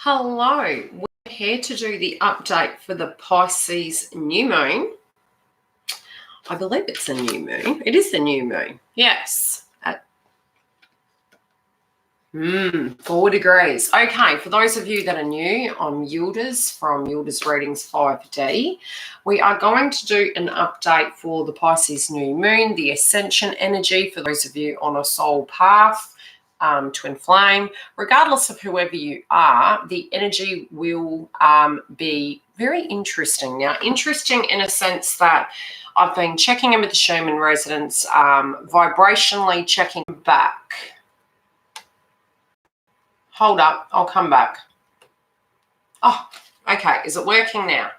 Hello, we're here to do the update for the Pisces new moon. I believe it's a new moon. It is the new moon. Yes. At 4 degrees. Okay, for those of you that are new, I'm Yildiz from Yildiz Readings 5D. We are going to do an update for the Pisces new moon, the Ascension energy for those of you on a soul path. Twin flame, regardless of whoever you are, the energy will be very interesting. Now, interesting in a sense that I've been checking in with the Schumann residents, vibrationally checking back. Hold up, I'll come back. Oh, okay, is it working now?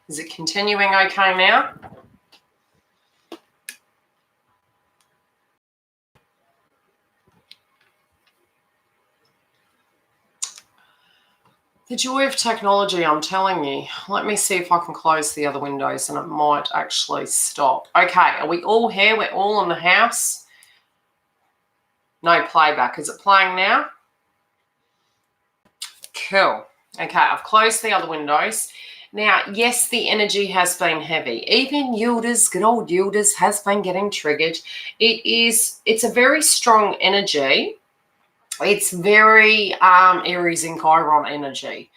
Is it continuing okay now? The joy of technology, I'm telling you. Let me see if I can close the other windows and it might actually stop. Okay, are we all here? We're all in the house. No playback. Is it playing now? Cool. Okay, I've closed the other windows. Now, yes, the energy has been heavy. Even Yildiz, good old Yildiz, has been getting triggered. It's a very strong energy. It's very Aries and Chiron energy.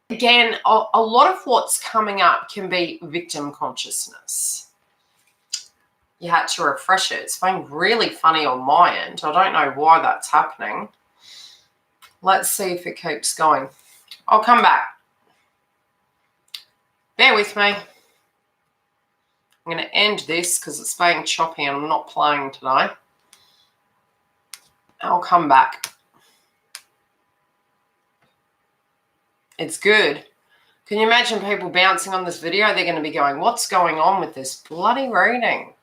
Again, a lot of what's coming up can be victim consciousness. You had to refresh it. It's been really funny on my end. I don't know why that's happening. Let's see if it keeps going. I'll come back. Bear with me. I'm going to end this because it's being choppy and I'm not playing today. I'll come back. It's good. Can you imagine people bouncing on this video? They're going to be going, what's going on with this bloody reading?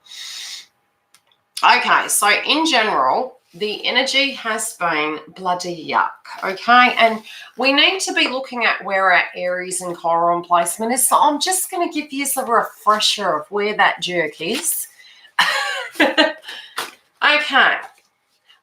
Okay, so in general, the energy has been bloody yuck, okay? And we need to be looking at where our Aries and Chiron placement is. So I'm just going to give you a refresher of where that jerk is. Okay.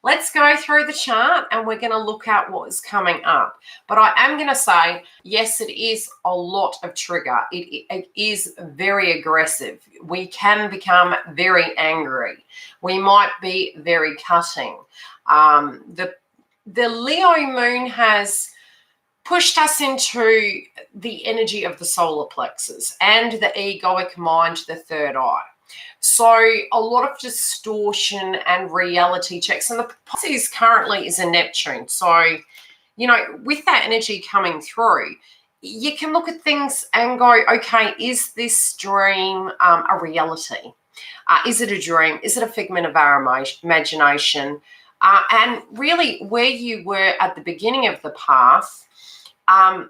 Let's go through the chart and we're going to look at what is coming up. But I am going to say, yes, it is a lot of trigger. It is very aggressive. We can become very angry. We might be very cutting. The Leo moon has pushed us into the energy of the solar plexus and the egoic mind, the third eye. So a lot of distortion and reality checks. And the Pisces currently is a Neptune. So, you know, with that energy coming through, you can look at things and go, okay, is this dream a reality? Is it a dream? Is it a figment of our imagination? And really where you were at the beginning of the path,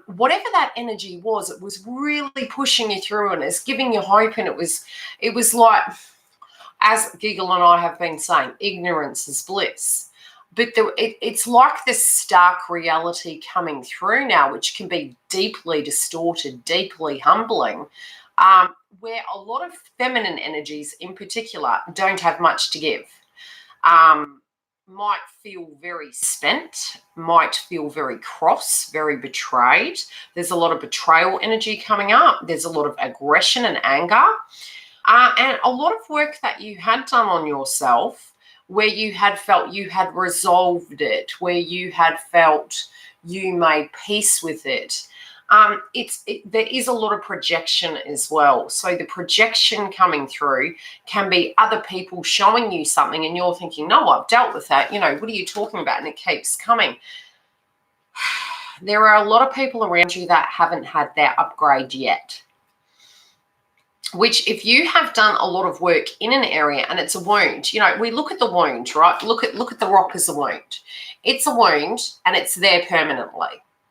whatever that energy was, it was really pushing you through and it's giving you hope. And it was like, as Giggle and I have been saying, ignorance is bliss. But it's like this stark reality coming through now, which can be deeply distorted, deeply humbling, where a lot of feminine energies in particular don't have much to give. Might feel very spent, might feel very cross, very betrayed. There's a lot of betrayal energy coming up. There's a lot of aggression and anger. And a lot of work that you had done on yourself where you had felt you had resolved it, where you had felt you made peace with it. There is a lot of projection as well. So the projection coming through can be other people showing you something and you're thinking, no, I've dealt with that. You know, what are you talking about? And it keeps coming. There are a lot of people around you that haven't had their upgrade yet. Which if you have done a lot of work in an area and it's a wound, you know, we look at the wound, right? Look at the rock as a wound. It's a wound and it's there permanently.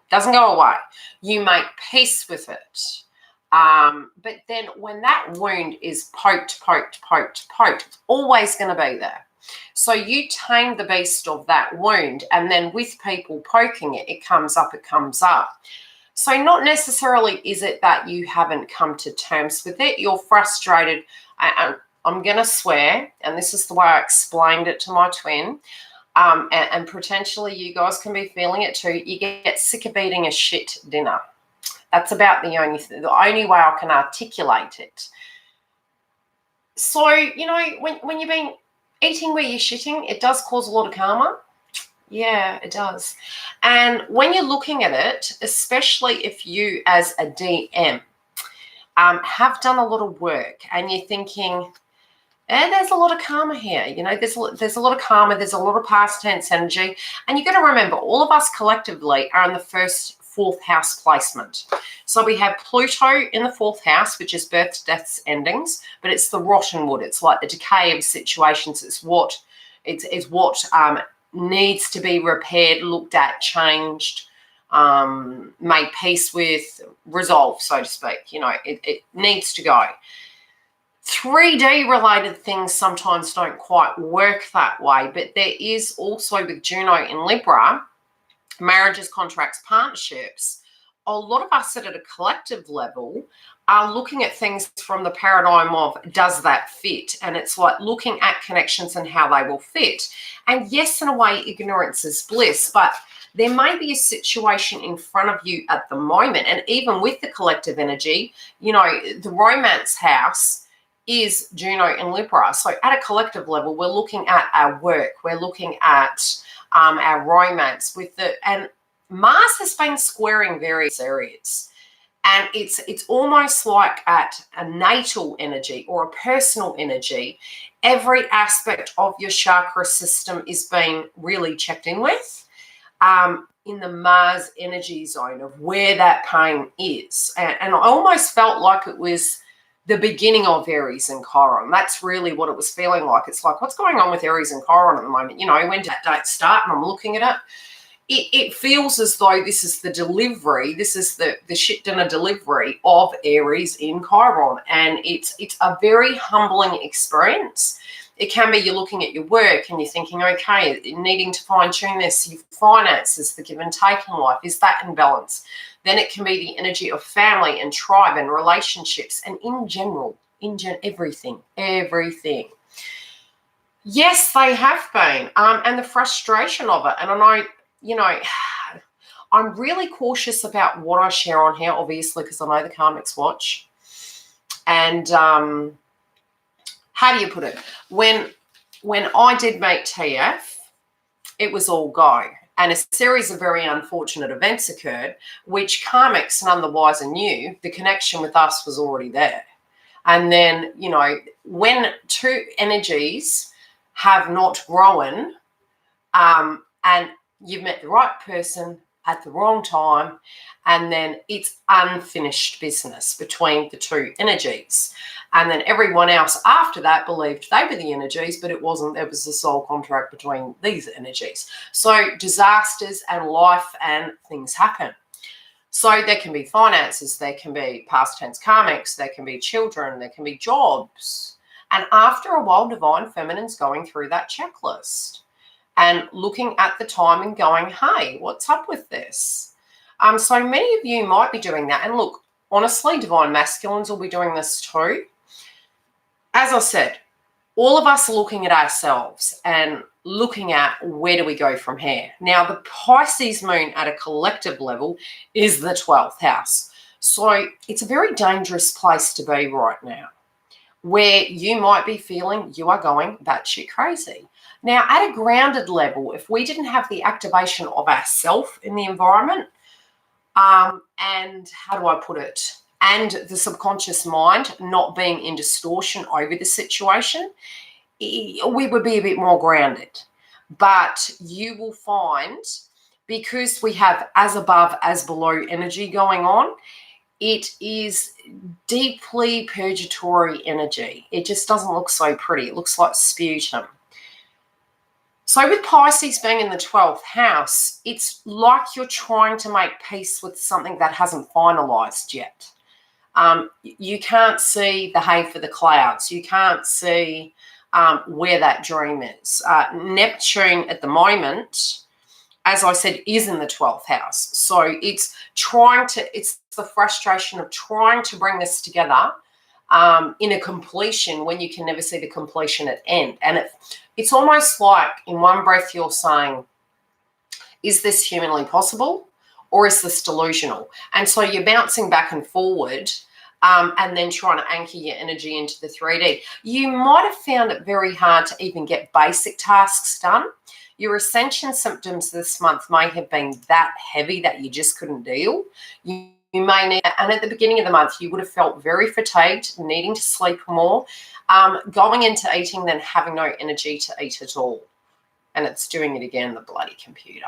Doesn't go away. You make peace with it. But then when that wound is poked, it's always going to be there. So you tame the beast of that wound and then with people poking it, it comes up. So not necessarily is it that you haven't come to terms with it. You're frustrated. I'm going to swear, and this is the way I explained it to my twin. And potentially you guys can be feeling it too. You get sick of eating a shit dinner. That's about the only way I can articulate it. So, you know, when you've been eating where you're shitting, it does cause a lot of karma. Yeah, it does. And when you're looking at it, especially if you as a DM have done a lot of work and you're thinking, there's a lot of karma here. You know, there's a lot of karma. There's a lot of past tense energy. And you've got to remember, all of us collectively are in the fourth house placement. So we have Pluto in the fourth house, which is births, deaths, endings. But it's the rotten wood. It's like the decay of situations. It's what needs to be repaired, looked at, changed, made peace with, resolved, so to speak. You know, it needs to go. 3D related things sometimes don't quite work that way, but there is also with Juno in Libra, marriages, contracts, partnerships, a lot of us at a collective level are looking at things from the paradigm of, does that fit? And it's like looking at connections and how they will fit. And yes, in a way, ignorance is bliss, but there may be a situation in front of you at the moment. And even with the collective energy, you know, the romance house is Juno in Libra. So at a collective level, we're looking at our work. We're looking at our romance and Mars has been squaring various areas. And it's almost like at a natal energy or a personal energy, every aspect of your chakra system is being really checked in with in the Mars energy zone of where that pain is. And I almost felt like it was the beginning of Aries and Chiron. That's really what it was feeling like. It's like, what's going on with Aries and Chiron at the moment? You know, when did that date start? And I'm looking at it. It feels as though this is the delivery. This is the shit dinner delivery of Aries in Chiron. And it's a very humbling experience. It can be you're looking at your work and you're thinking, okay, needing to fine tune this, your finances, the give and take in life, is that in balance? Then it can be the energy of family and tribe and relationships and in general, everything. Yes, they have been. And the frustration of it. And I know, you know, I'm really cautious about what I share on here, obviously, because I know the karmics watch. And how do you put it? When I did meet TF, it was all go. And a series of very unfortunate events occurred, which karmics none the wiser knew the connection with us was already there. And then, you know, when two energies have not grown and you've met the right person at the wrong time, and then it's unfinished business between the two energies. And then everyone else after that believed they were the energies, but it wasn't. There was a soul contract between these energies. So disasters and life and things happen. So there can be finances, there can be past tense karmics, there can be children, there can be jobs. And after a while, Divine Feminine's going through that checklist and looking at the time and going, hey, what's up with this? So many of you might be doing that. And look, honestly, Divine Masculines will be doing this too. As I said, all of us are looking at ourselves and looking at where do we go from here. Now, the Pisces moon at a collective level is the 12th house. So it's a very dangerous place to be right now, where you might be feeling you are going batshit crazy. Now, at a grounded level, if we didn't have the activation of ourself in the environment, and how do I put it? And the subconscious mind not being in distortion over the situation, we would be a bit more grounded. But you will find, because we have as above, as below energy going on, it is deeply purgatory energy. It just doesn't look so pretty. It looks like sputum. So with Pisces being in the 12th house, it's like you're trying to make peace with something that hasn't finalized yet. You can't see the hay for the clouds. You can't see where that dream is. Neptune at the moment, as I said, is in the 12th house. So it's the frustration of trying to bring this together in a completion when you can never see the completion at end. And it it's almost like in one breath you're saying, is this humanly possible or is this delusional? And so you're bouncing back and forward and then trying to anchor your energy into the 3D. You might have found it very hard to even get basic tasks done. Your ascension symptoms this month may have been that heavy that you just couldn't deal. You may need, and at the beginning of the month, you would have felt very fatigued, needing to sleep more, going into eating, then having no energy to eat at all. And it's doing it again, the bloody computer.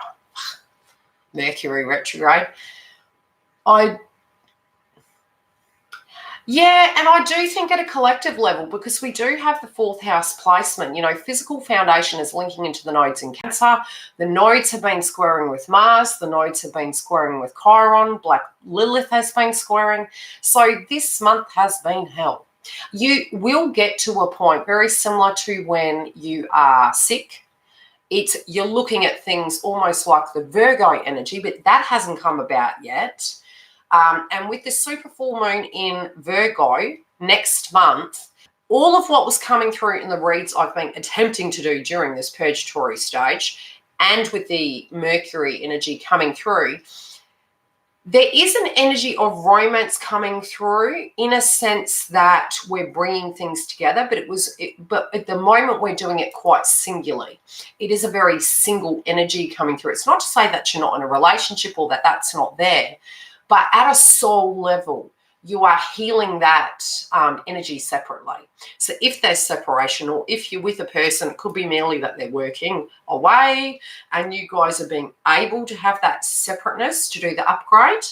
Mercury retrograde. Yeah, and I do think at a collective level, because we do have the 4th house placement, physical foundation is linking into the nodes in Cancer. The nodes have been squaring with Mars. The nodes have been squaring with Chiron. Black Lilith has been squaring. So this month has been hell. You will get to a point very similar to when you are sick. You're looking at things almost like the Virgo energy, but that hasn't come about yet. And with the super full moon in Virgo next month, all of what was coming through in the reads I've been attempting to do during this purgatory stage, and with the Mercury energy coming through, there is an energy of romance coming through in a sense that we're bringing things together, but at the moment we're doing it quite singularly. It is a very single energy coming through. It's not to say that you're not in a relationship or that that's not there, but at a soul level, you are healing that energy separately. So if there's separation, or if you're with a person, it could be merely that they're working away and you guys are being able to have that separateness to do the upgrade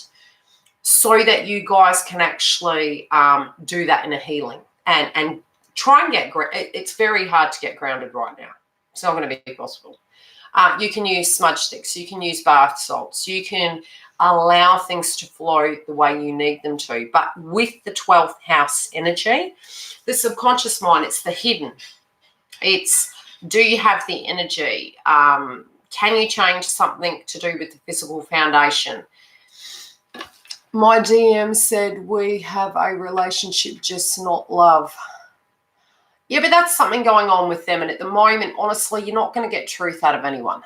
so that you guys can actually do that in a healing and try and get, it's very hard to get grounded right now. It's not going to be possible. You can use smudge sticks, you can use bath salts, you can allow things to flow the way you need them to. But with the 12th house energy, the subconscious mind, it's the hidden. It's, do you have the energy? Can you change something to do with the physical foundation? My DM said we have a relationship, just not love. Yeah, but that's something going on with them. And at the moment, honestly, you're not going to get truth out of anyone.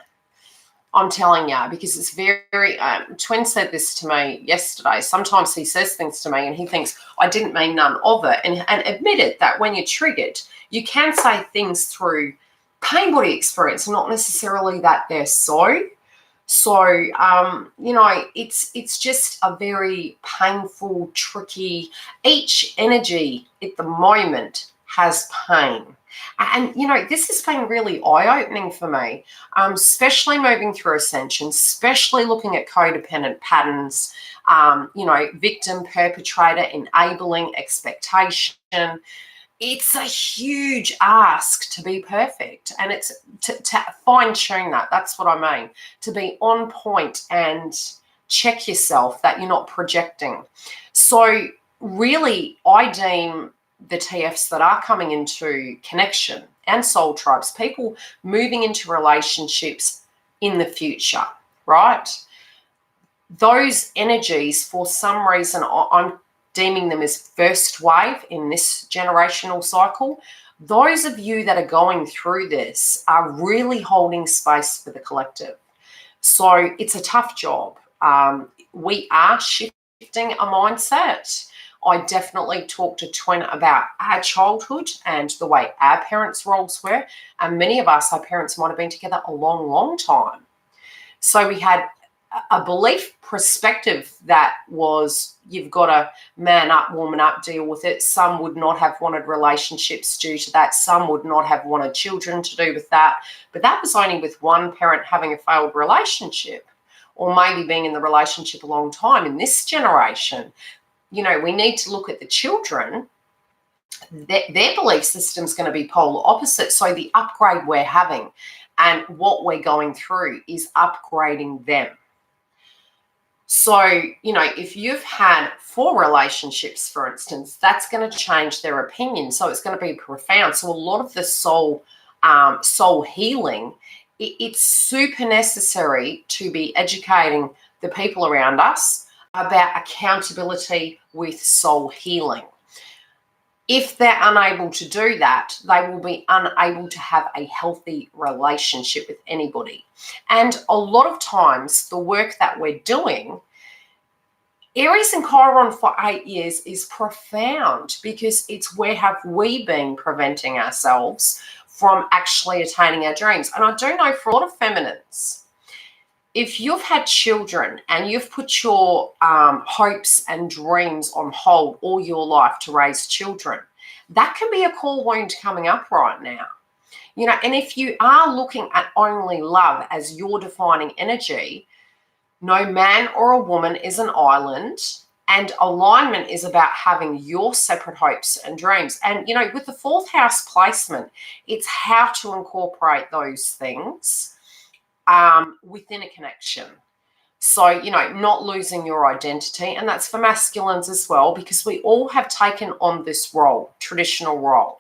I'm telling you, because it's very, Twin said this to me yesterday. Sometimes he says things to me and he thinks, I didn't mean none of it. And admitted that when you're triggered, you can say things through pain body experience, not necessarily that they're so. So, it's just a very painful, tricky, each energy at the moment has pain. And, this has been really eye-opening for me, especially moving through Ascension, especially looking at codependent patterns, victim, perpetrator, enabling, expectation. It's a huge ask to be perfect. And it's to fine-tune that. That's what I mean, to be on point and check yourself that you're not projecting. So really, I deem the TFs that are coming into connection and soul tribes, people moving into relationships in the future, right? Those energies, for some reason, I'm deeming them as first wave in this generational cycle. Those of you that are going through this are really holding space for the collective. So it's a tough job. We are shifting a mindset. I definitely talked to Twin about our childhood and the way our parents' roles were. And many of us, our parents might have been together a long, long time. So we had a belief perspective that was, you've got to man up, woman up, deal with it. Some would not have wanted relationships due to that. Some would not have wanted children to do with that. But that was only with one parent having a failed relationship, or maybe being in the relationship a long time. In this generation, we need to look at the children. Their belief system is going to be polar opposite. So the upgrade we're having and what we're going through is upgrading them. So, if you've had 4 relationships, for instance, that's going to change their opinion. So it's going to be profound. So a lot of the soul healing, it's super necessary to be educating the people around us about accountability with soul healing. If they're unable to do that, they will be unable to have a healthy relationship with anybody. And a lot of times, the work that we're doing, Aries and Chiron for 8 years is profound, because it's where have we been preventing ourselves from actually attaining our dreams. And I do know for a lot of feminines, if you've had children and you've put your hopes and dreams on hold all your life to raise children, that can be a core wound coming up right now. You know, and if you are looking at only love as your defining energy, no man or a woman is an island, and alignment is about having your separate hopes and dreams. And, you know, with the 4th house placement, it's how to incorporate those things within a connection. So, you know, not losing your identity. And that's for masculines as well, because we all have taken on this role, traditional role.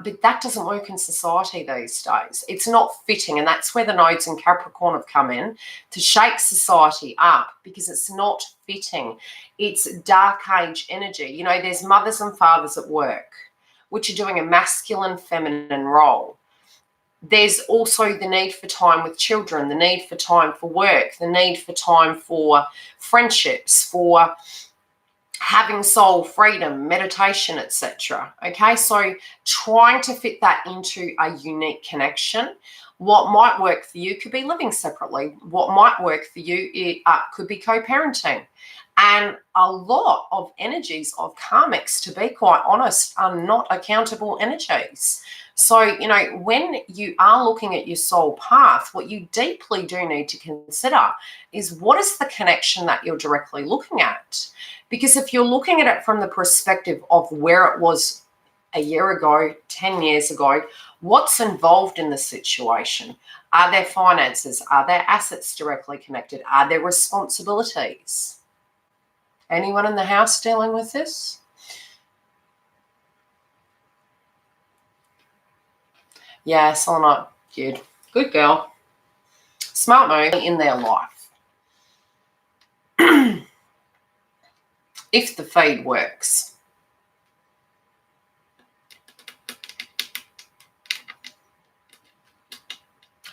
But that doesn't work in society these days. It's not fitting. And that's where the nodes in Capricorn have come in to shake society up, because it's not fitting. It's dark age energy. You know, there's mothers and fathers at work, which are doing a masculine, feminine role. There's also the need for time with children, the need for time for work, the need for time for friendships, for having soul freedom, meditation, etc. Okay, so trying to fit that into a unique connection. What might work for you could be living separately. What might work for you could be co-parenting. And a lot of energies of karmics, to be quite honest, are not accountable energies. So, you know, when you are looking at your soul path, what you deeply do need to consider is, what is the connection that you're directly looking at? Because if you're looking at it from the perspective of where it was a year ago, 10 years ago, what's involved in the situation? Are there finances? Are there assets directly connected? Are there responsibilities? Anyone in the house dealing with this? Yeah, Selenite, good. Good girl. Smart move in their life. If the feed works.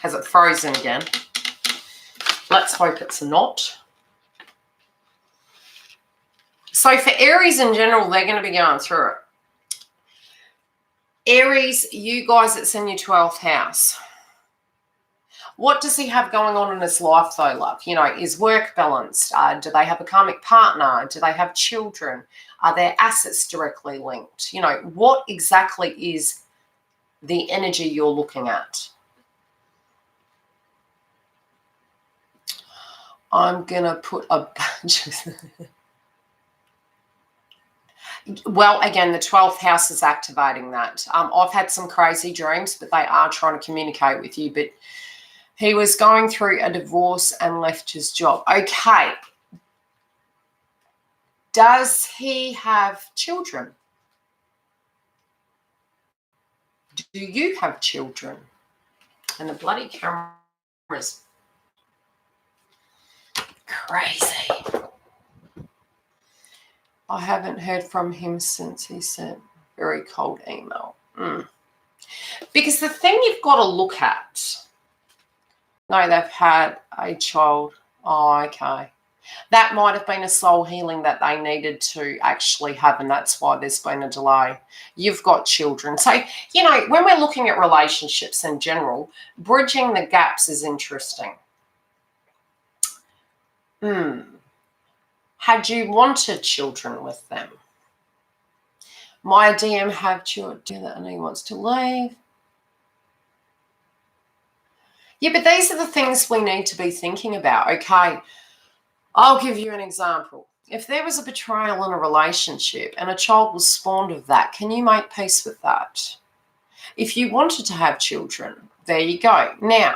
Has it frozen again? Let's hope it's not. So for Aries in general, they're going to be going through it. Aries, you guys, it's in your 12th house. What does he have going on in his life though, love? You know, is work balanced? Do they have a karmic partner? Do they have children? Are their assets directly linked? You know, what exactly is the energy you're looking at? I'm going to put a bunch of... Well, again, the 12th house is activating that. I've had some crazy dreams, but they are trying to communicate with you. But he was going through a divorce and left his job. Okay. Does he have children? Do you have children? And the bloody camera's crazy. I haven't heard from him since he sent very cold email. Because the thing you've got to look at, no, they've had a child. Oh, okay. That might have been a soul healing that they needed to actually have, and that's why there's been a delay. You've got children. So, you know, when we're looking at relationships in general, bridging the gaps is interesting. Had you wanted children with them? My DM have children and he wants to leave. Yeah, but these are the things we need to be thinking about. Okay, I'll give you an example. If there was a betrayal in a relationship and a child was spawned of that, can you make peace with that? If you wanted to have children, there you go. Now,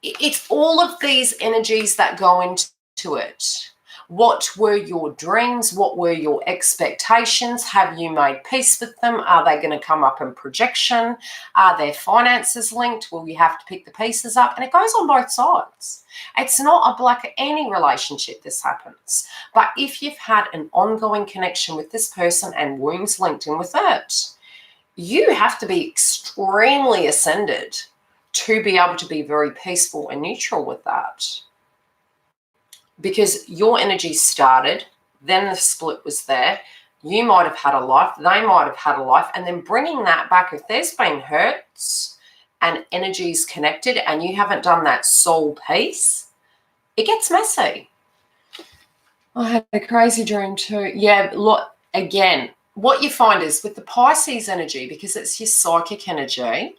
it's all of these energies that go into it. What were your dreams? What were your expectations? Have you made peace with them? Are they going to come up in projection? Are their finances linked? Will you have to pick the pieces up? And it goes on both sides. It's not a black any relationship this happens. But if you've had an ongoing connection with this person and wounds linked in with it, you have to be extremely ascended to be able to be very peaceful and neutral with that. Because your energy started, then the split was there. You might have had a life, they might have had a life, and then bringing that back, if there's been hurts and energies connected and you haven't done that soul piece, it gets messy. I had a crazy dream too. Yeah, look, again, what you find is with the Pisces energy, because it's your psychic energy,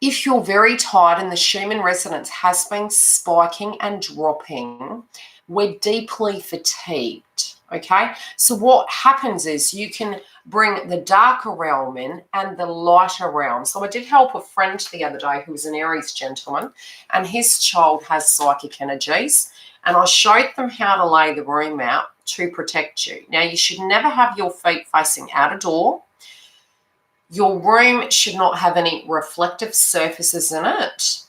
if you're very tired and the Schumann resonance has been spiking and dropping, we're deeply fatigued, okay? So what happens is you can bring the darker realm in and the lighter realm. So I did help a friend the other day who was an Aries gentleman, and his child has psychic energies, and I showed them how to lay the room out to protect you. Now, you should never have your feet facing out a door. Your room should not have any reflective surfaces in it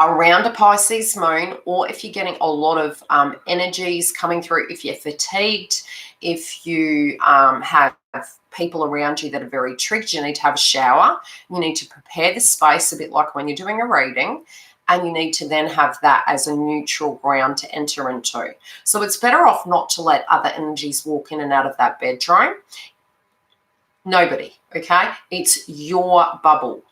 around a Pisces moon, or if you're getting a lot of energies coming through, if you're fatigued, if you have people around you that are very triggered, you need to have a shower. You need to prepare the space a bit like when you're doing a reading, and you need to then have that as a neutral ground to enter into. So it's better off not to let other energies walk in and out of that bedroom. Nobody, okay? It's your bubble.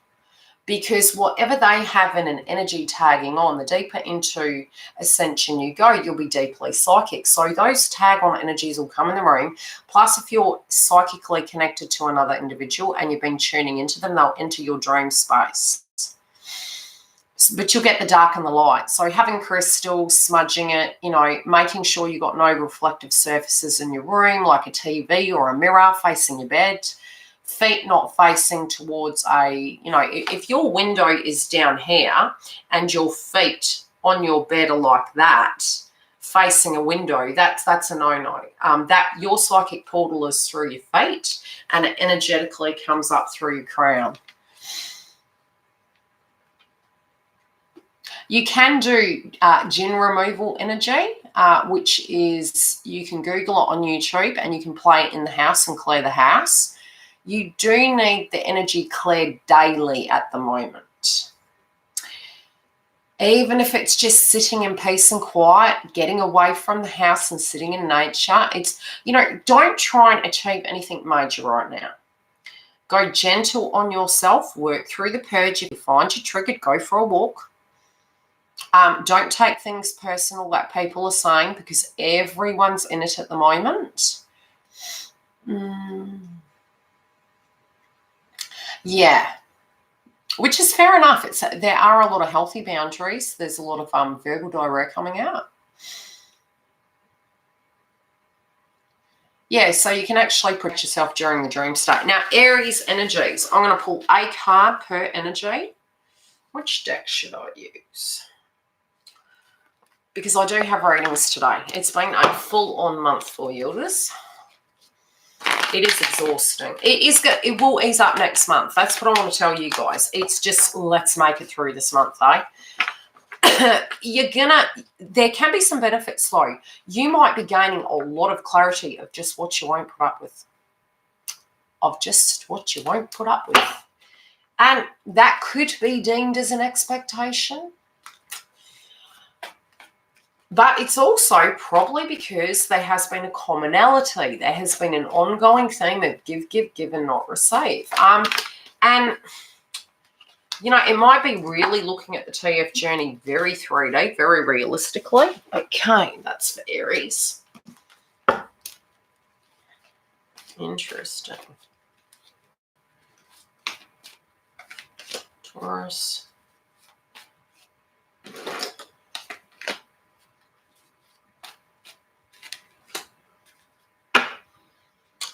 Because whatever they have in an energy tagging on, the deeper into Ascension you go, you'll be deeply psychic. So those tag on energies will come in the room. Plus, if you're psychically connected to another individual and you've been tuning into them, they'll enter your dream space. But you'll get the dark and the light. So having crystals, smudging it, you know, making sure you've got no reflective surfaces in your room, like a TV or a mirror facing your bed. Feet not facing towards a, you know, if your window is down here and your feet on your bed are like that, facing a window, that's a no-no. That your psychic portal is through your feet and it energetically comes up through your crown. You can do gin removal energy, which is, you can Google it on YouTube and you can play it in the house and clear the house. You do need the energy cleared daily at the moment. Even if it's just sitting in peace and quiet, getting away from the house and sitting in nature, it's, you know, don't try and achieve anything major right now. Go gentle on yourself, work through the purge. If you find you're triggered, go for a walk. Don't take things personal that people are saying, because everyone's in it at the moment. Yeah, which is fair enough. There are a lot of healthy boundaries. There's a lot of verbal diarrhea coming out. Yeah, so you can actually protect yourself during the dream state. Now, Aries energies. I'm going to pull a card per energy. Which deck should I use? Because I do have readings today. It's been a full-on month for Yildiz. It is exhausting. It will ease up next month. That's what I want to tell you guys. It's just, let's make it through this month, eh? There can be some benefits though. You might be gaining a lot of clarity of just what you won't put up with. And that could be deemed as an expectation. But it's also probably because there has been a commonality. There has been an ongoing theme of give, and not receive. And, you know, it might be really looking at the TF journey very 3D, very realistically. Okay, that's for Aries. Interesting. Taurus.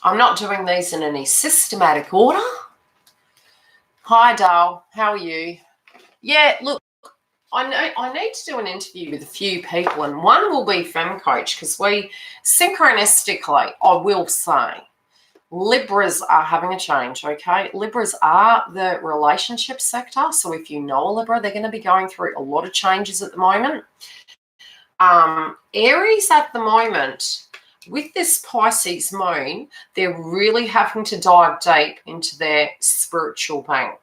I'm not doing these in any systematic order. Hi, Dale. How are you? Yeah, look, I need to do an interview with a few people, and one will be Femme Coach, because we, synchronistically, I will say, Libras are having a change, okay? Libras are the relationship sector. So if you know a Libra, they're going to be going through a lot of changes at the moment. Aries at the moment, with this Pisces moon, they're really having to dive deep into their spiritual bank,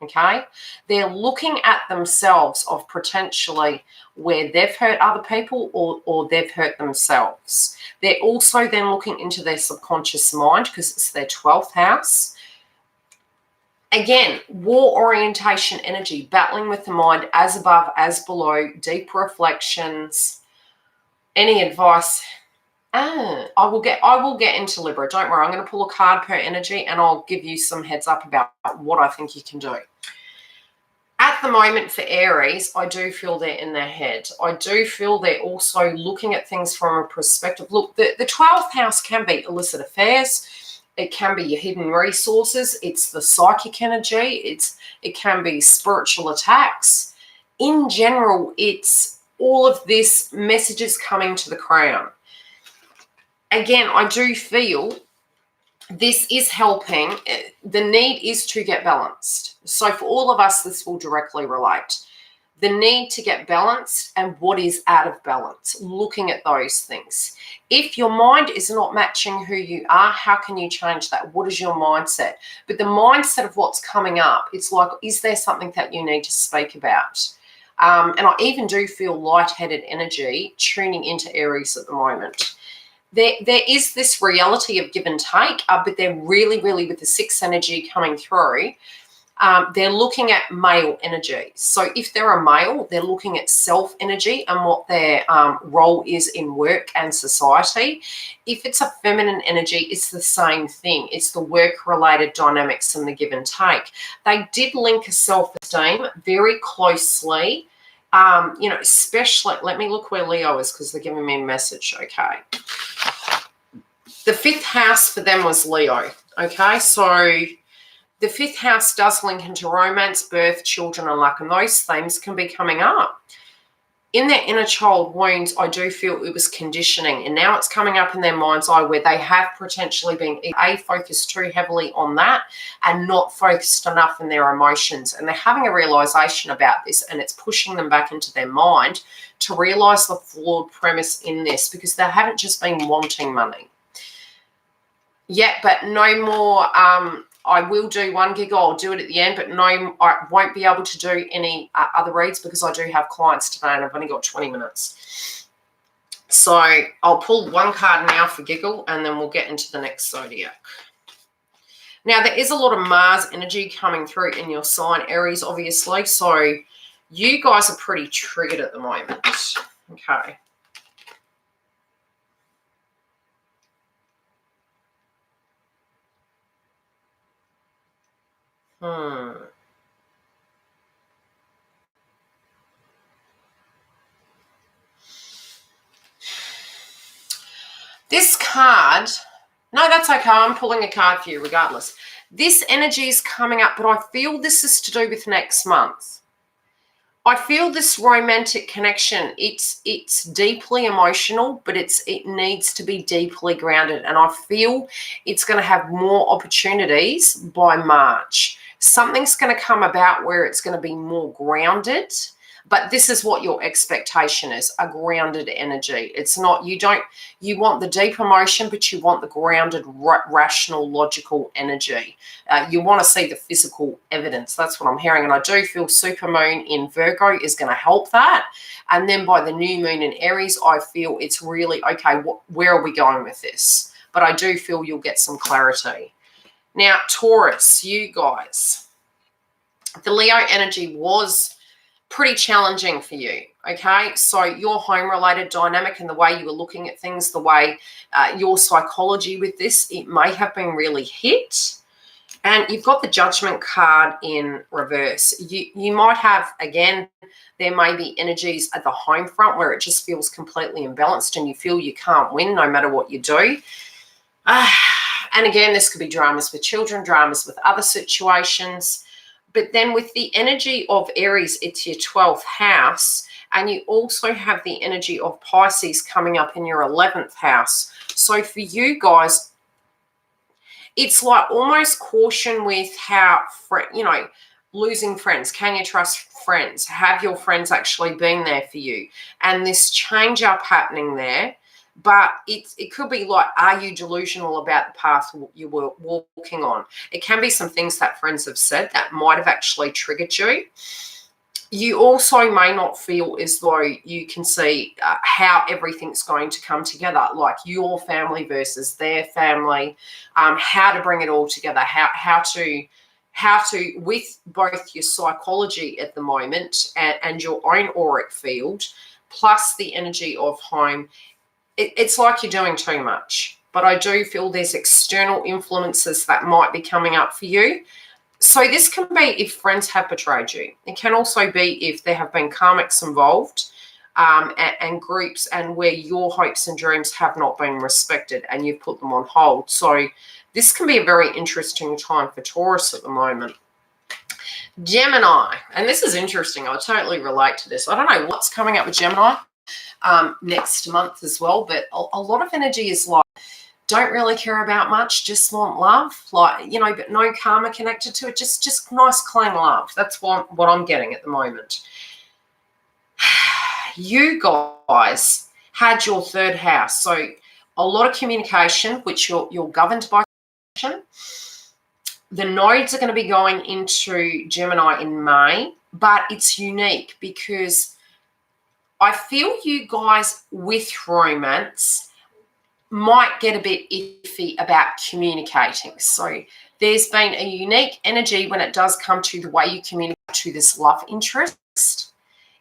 okay? They're looking at themselves of potentially where they've hurt other people or they've hurt themselves. They're also then looking into their subconscious mind, because it's their 12th house. Again, war orientation energy, battling with the mind, as above, as below, deep reflections. Any advice? I will get into Libra. Don't worry. I'm going to pull a card per energy, and I'll give you some heads up about what I think you can do. At the moment for Aries, I do feel they're in their head. I do feel they're also looking at things from a perspective. Look, the 12th house can be illicit affairs. It can be your hidden resources. It's the psychic energy. It can be spiritual attacks. In general, it's all of this messages coming to the crown. Again, I do feel this is helping. The need is to get balanced. So for all of us, this will directly relate. The need to get balanced and what is out of balance, looking at those things. If your mind is not matching who you are, how can you change that? What is your mindset? But the mindset of what's coming up, it's like, is there something that you need to speak about? And I even do feel lightheaded energy tuning into Aries at the moment. There is this reality of give and take, but they're really, really, with the 6th energy coming through, they're looking at male energy. So if they're a male, they're looking at self energy and what their role is in work and society. If it's a feminine energy, it's the same thing. It's the work-related dynamics and the give and take. They did link a self-esteem very closely. Especially, let me look where Leo is, because they're giving me a message, okay? The 5th house for them was Leo, okay? So the 5th house does link into romance, birth, children, and luck, and those themes can be coming up. In their inner child wounds, I do feel it was conditioning, and now it's coming up in their mind's eye where they have potentially been focused too heavily on that and not focused enough in their emotions. And they're having a realization about this, and it's pushing them back into their mind to realize the flawed premise in this, because they haven't just been wanting money. Yeah, but no more. I will do one gig. I'll do it at the end, but no, I won't be able to do any other reads because I do have clients today and I've only got 20 minutes. So I'll pull one card now for giggle, and then we'll get into the next zodiac. Now, there is a lot of Mars energy coming through in your sign, Aries, obviously. So you guys are pretty triggered at the moment. Okay. This card, no, that's okay. I'm pulling a card for you regardless. This energy is coming up, but I feel this is to do with next month. I feel this romantic connection, it's deeply emotional, but it needs to be deeply grounded. And I feel it's going to have more opportunities by March. Something's going to come about where it's going to be more grounded. But this is what your expectation is, a grounded energy. It's not, you want the deep emotion, but you want the grounded, rational, logical energy. You want to see the physical evidence. That's what I'm hearing. And I do feel supermoon in Virgo is going to help that. And then by the new moon in Aries, I feel it's really, okay, where are we going with this? But I do feel you'll get some clarity. Now, Taurus, you guys, the Leo energy was pretty challenging for you, okay? So your home-related dynamic and the way you were looking at things, the way your psychology with this, it may have been really hit. And you've got the Judgment card in reverse. You might have, again, there may be energies at the home front where it just feels completely imbalanced and you feel you can't win no matter what you do. And again, this could be dramas with children, dramas with other situations. But then with the energy of Aries, it's your 12th house. And you also have the energy of Pisces coming up in your 11th house. So for you guys, it's like almost caution with how, losing friends. Can you trust friends? Have your friends actually been there for you? And this change up happening there. But it could be like, are you delusional about the path you were walking on? It can be some things that friends have said that might have actually triggered you. You also may not feel as though you can see how everything's going to come together, like your family versus their family, how to bring it all together, how to with both your psychology at the moment and your own auric field, plus the energy of home. It's like you're doing too much, but I do feel there's external influences that might be coming up for you. So this can be if friends have betrayed you. It can also be if there have been karmics involved and groups and where your hopes and dreams have not been respected and you've put them on hold. So this can be a very interesting time for Taurus at the moment. Gemini, and this is interesting. I totally relate to this. I don't know what's coming up with Gemini next month as well, but a lot of energy is like, don't really care about much, just want love, but no karma connected to it, just nice clean love. That's what I'm getting at the moment. You guys had your 3rd house, so a lot of communication, which you're governed by communication. The nodes are going to be going into Gemini in May, but it's unique because I feel you guys with romance might get a bit iffy about communicating. So there's been a unique energy when it does come to the way you communicate to this love interest,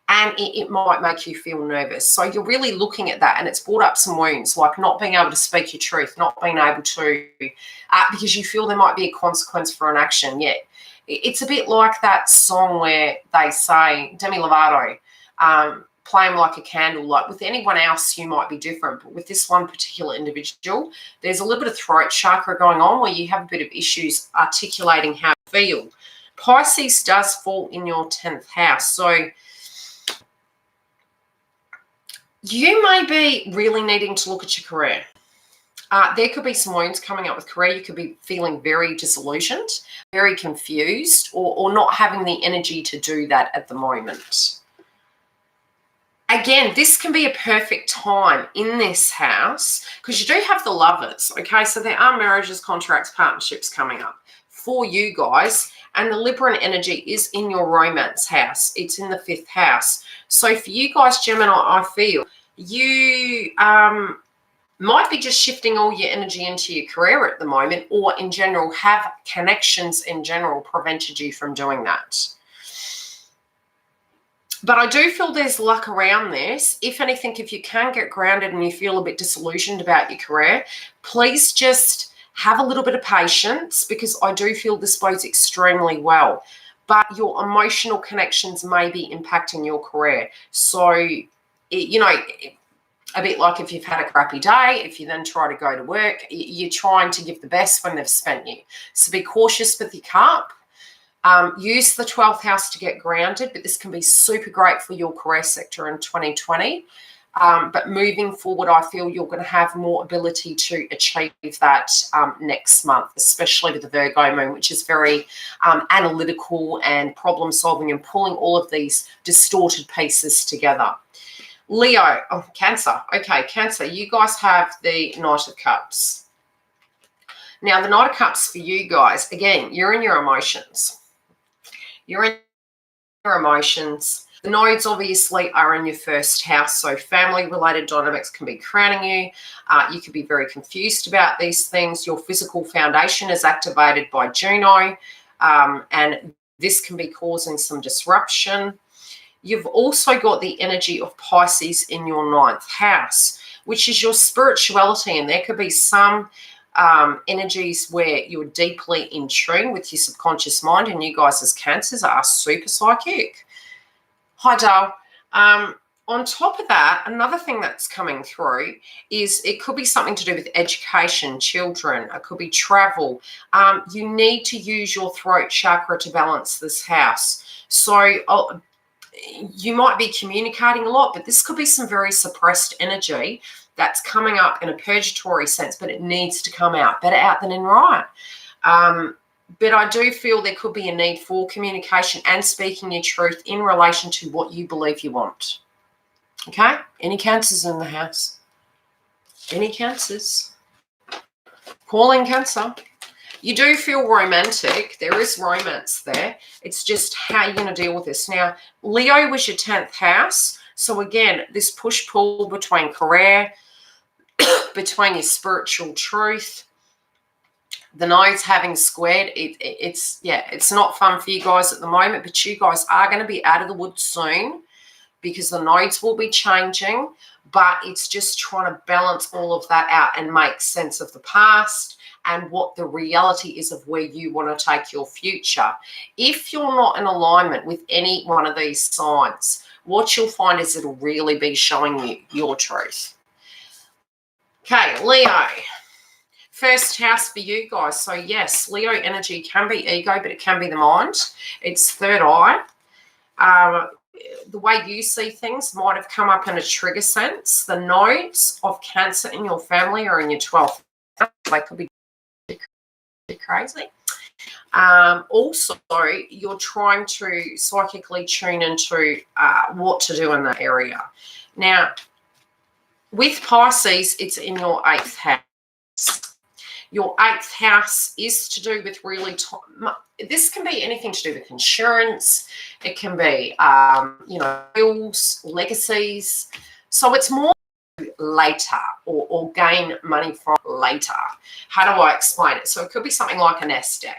and it might make you feel nervous. So you're really looking at that, and it's brought up some wounds, like not being able to speak your truth, not being able to, because you feel there might be a consequence for an action. Yet it's a bit like that song where they say, Demi Lovato, play them like a candle. Like with anyone else, you might be different, but with this one particular individual, there's a little bit of throat chakra going on where you have a bit of issues articulating how you feel. Pisces does fall in your 10th house, so you may be really needing to look at your career. There could be some wounds coming up with career. You could be feeling very disillusioned, very confused, or not having the energy to do that at the moment. Again, this can be a perfect time in this house because you do have the Lovers, okay? So there are marriages, contracts, partnerships coming up for you guys, and the Libran energy is in your romance house. It's in the 5th house. So for you guys, Gemini, I feel you might be just shifting all your energy into your career at the moment, or in general have connections in general prevented you from doing that. But I do feel there's luck around this. If anything, if you can get grounded and you feel a bit disillusioned about your career, please just have a little bit of patience, because I do feel this bodes extremely well. But your emotional connections may be impacting your career. So, a bit like if you've had a crappy day, if you then try to go to work, you're trying to give the best when they've spent you. So be cautious with your cup. Use the 12th house to get grounded, but this can be super great for your career sector in 2020. But moving forward, I feel you're going to have more ability to achieve that next month, especially with the Virgo moon, which is very analytical and problem solving and pulling all of these distorted pieces together. Leo, Cancer. Okay, Cancer, you guys have the Knight of Cups. Now, the Knight of Cups for you guys, again, you're in your emotions. You're in your emotions. The nodes obviously are in your 1st house, so family-related dynamics can be crowding you. You could be very confused about these things. Your physical foundation is activated by Juno, and this can be causing some disruption. You've also got the energy of Pisces in your 9th house, which is your spirituality, and there could be some energies where you're deeply in tune with your subconscious mind, and you guys as Cancers are super psychic. Hi, Dale. On On top of that, another thing that's coming through is it could be something to do with education, children. It could be travel. You need to use your throat chakra to balance this house. So you might be communicating a lot, but this could be some very suppressed energy that's coming up in a purgatory sense, but it needs to come out. Better out than in right. But I do feel there could be a need for communication and speaking your truth in relation to what you believe you want. Okay? Any Cancers in the house? Any Cancers? Calling Cancer. You do feel romantic. There is romance there. It's just how you're going to deal with this. Now, Leo was your 10th house. So again, this push-pull between career, between your spiritual truth, the nodes having squared, it's not fun for you guys at the moment, but you guys are going to be out of the woods soon because the nodes will be changing, but it's just trying to balance all of that out and make sense of the past and what the reality is of where you want to take your future. If you're not in alignment with any one of these signs, what you'll find is it'll really be showing you your truth. Okay, Leo. First house for you guys. So yes, Leo energy can be ego, but it can be the mind. It's third eye. The way you see things might have come up in a trigger sense. The nodes of Cancer in your family are in your 12th. They could be crazy. Also, you're trying to psychically tune into what to do in that area. Now, with Pisces, it's in your 8th house. Your 8th house is to do with really, this can be anything to do with insurance. It can be, bills, legacies. So it's more later or gain money from later. How do I explain it? So it could be something like a nest egg.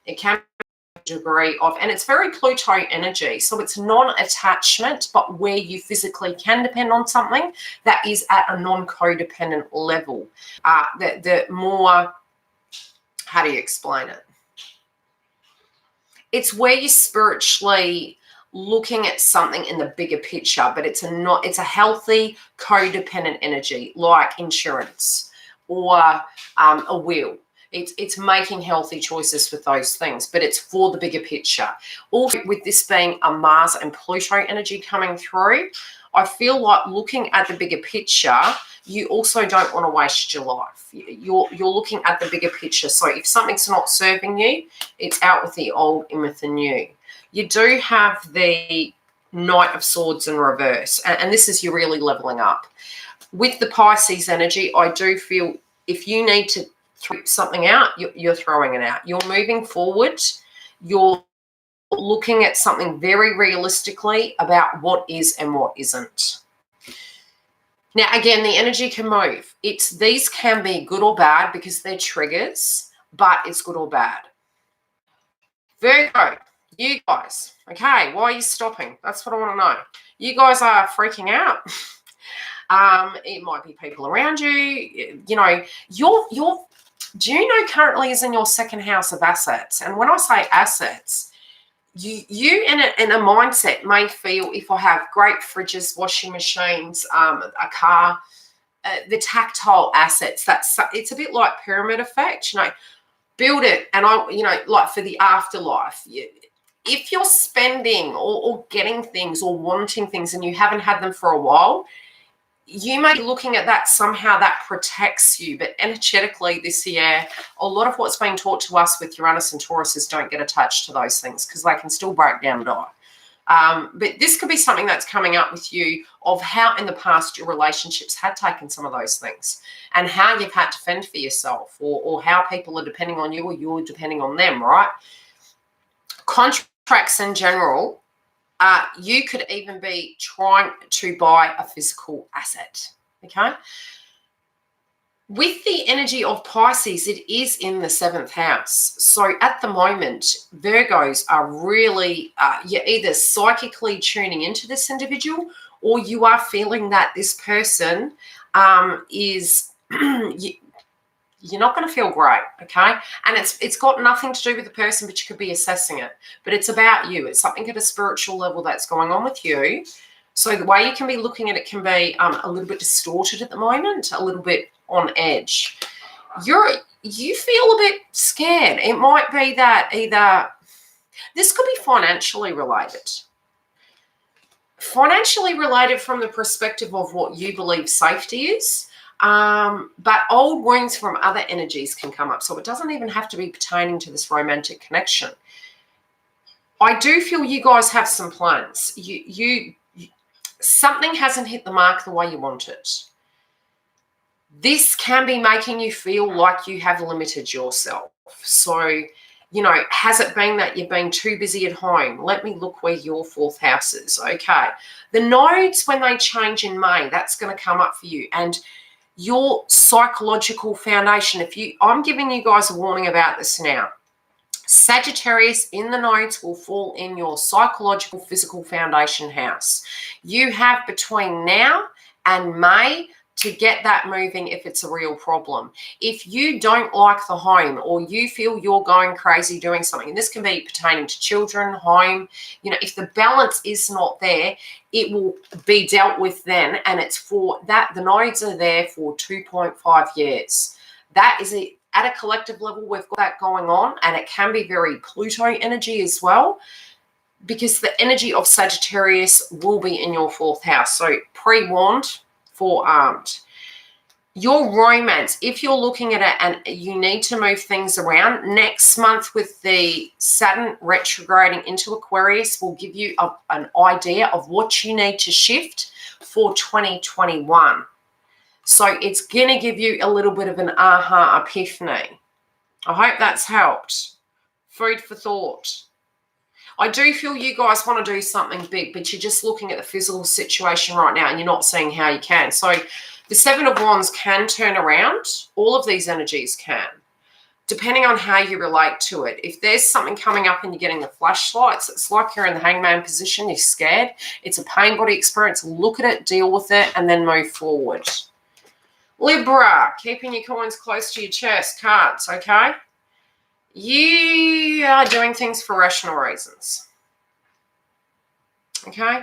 It can be a degree of, and it's very Pluto energy. So it's non-attachment, but where you physically can depend on something that is at a non-codependent level. The more, how do you explain it? It's where you're spiritually looking at something in the bigger picture, but it's a healthy codependent energy like insurance or a will. It's making healthy choices with those things, but it's for the bigger picture. Also, with this being a Mars and Pluto energy coming through, I feel like looking at the bigger picture, you also don't want to waste your life. You're looking at the bigger picture. So if something's not serving you, it's out with the old, in with the new. You do have the Knight of Swords in reverse, and this is you really leveling up. With the Pisces energy, I do feel if you need to throw something out, you're throwing it out. You're moving forward. You're looking at something very realistically about what is and what isn't. Now, again, the energy can move. These can be good or bad because they're triggers, but it's good or bad. Virgo, you guys, okay, why are you stopping? That's what I want to know. You guys are freaking out. It might be people around you. You know, Juno currently is in your 2nd house of assets. And when I say assets, you in a mindset may feel, if I have great fridges, washing machines, a car, the tactile assets, it's a bit like pyramid effect, build it. And like for the afterlife, if you're spending or getting things or wanting things and you haven't had them for a while, you may be looking at that somehow that protects you, but energetically this year, a lot of what's being taught to us with Uranus and Taurus is don't get attached to those things because they can still break down and die. But this could be something that's coming up with you of how in the past your relationships had taken some of those things and how you've had to fend for yourself or how people are depending on you or you're depending on them, right? Contracts in general. You could even be trying to buy a physical asset, okay? With the energy of Pisces, it is in the 7th house. So at the moment, Virgos are really, you're either psychically tuning into this individual or you are feeling that this person is... You're not going to feel great, okay? And it's got nothing to do with the person, but you could be assessing it. But it's about you. It's something at a spiritual level that's going on with you So the way you can be looking at it can be a little bit distorted at the moment, a little bit on edge. You feel a bit scared. It might be that either this could be financially related. Financially related from the perspective of what you believe safety is. But old wounds from other energies can come up. So it doesn't even have to be pertaining to this romantic connection. I do feel you guys have some plans. Something hasn't hit the mark the way you want it. This can be making you feel like you have limited yourself. So, has it been that you've been too busy at home? Let me look where your 4th house is. Okay. The nodes, when they change in May, that's going to come up for you. And your psychological foundation, I'm giving you guys a warning about this now. Sagittarius in the nodes will fall in your psychological physical foundation house. You have between now and May to get that moving if it's a real problem. If you don't like the home or you feel you're going crazy doing something, and this can be pertaining to children, home, if the balance is not there, it will be dealt with then. And it's for that, the nodes are there for 2.5 years. That is it. At a collective level, we've got that going on, and it can be very Pluto energy as well, because the energy of Sagittarius will be in your 4th house. So pre-warned, forearmed. Your romance, if you're looking at it and you need to move things around, next month with the Saturn retrograding into Aquarius will give you an idea of what you need to shift for 2021. So it's going to give you a little bit of an aha epiphany. I hope that's helped. Food for thought. I do feel you guys want to do something big, but you're just looking at the physical situation right now and you're not seeing how you can. So the 7 of Wands can turn around. All of these energies can, depending on how you relate to it. If there's something coming up and you're getting the flashlights, it's like you're in the hangman position, you're scared. It's a pain body experience. Look at it, deal with it, and then move forward. Libra, keeping your coins close to your chest, cards, okay? You are doing things for rational reasons, okay?